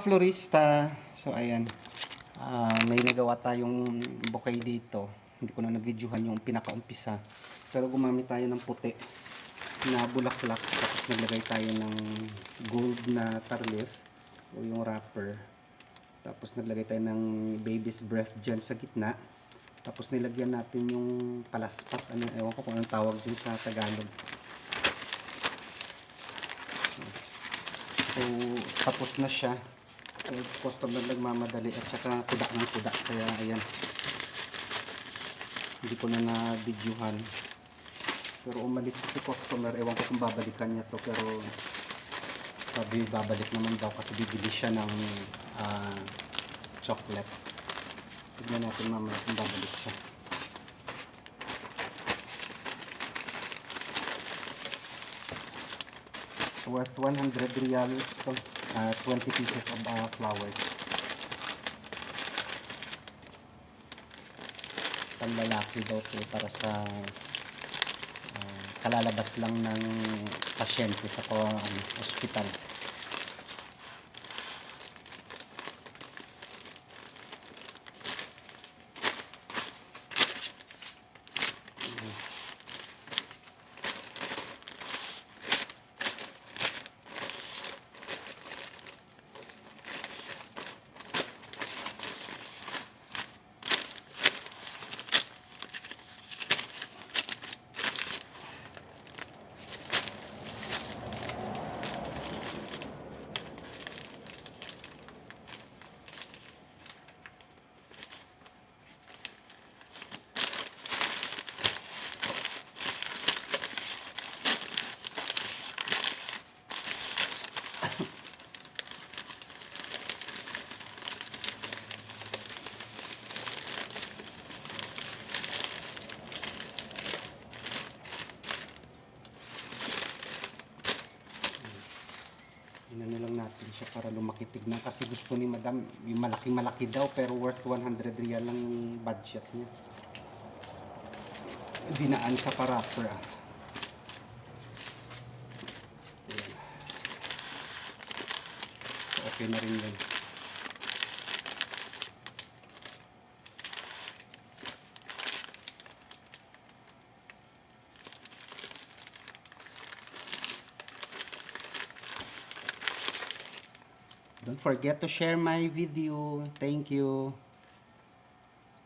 Florista. So ayan, may nagawa tayong bouquet dito. Hindi ko na na-videohan yung pinakaumpisa, pero gumamit tayo ng puti na bulaklak, tapos naglagay tayo ng gold na tarlif o yung wrapper, tapos naglagay tayo ng baby's breath dyan sa gitna, tapos nilagyan natin yung palaspas, ano, ewan ko kung anong tawag dyan sa Tagalog. So tapos na siya. It's customer nagmamadali at saka kuda ng kuda, kaya ayan, hindi ko na na-videohan. Pero umalis si customer, ewan ko kung babalikan niya to, pero sabi babalik naman daw kasi bibili siya ng chocolate. Tignan natin mamaya kung babalik siya. Worth 100 reals to, 20 pieces of flowers. Panlalaki daw to, para sa kalalabas lang ng pasyente sa ospital. Inano lang natin siya para lumakitig na, kasi gusto ni madam yung malaki-malaki daw, pero worth 100 real lang yung budget niya. Dinaan sa pa-wrapper So, okay na rin yun. Don't forget to share my video. Thank you.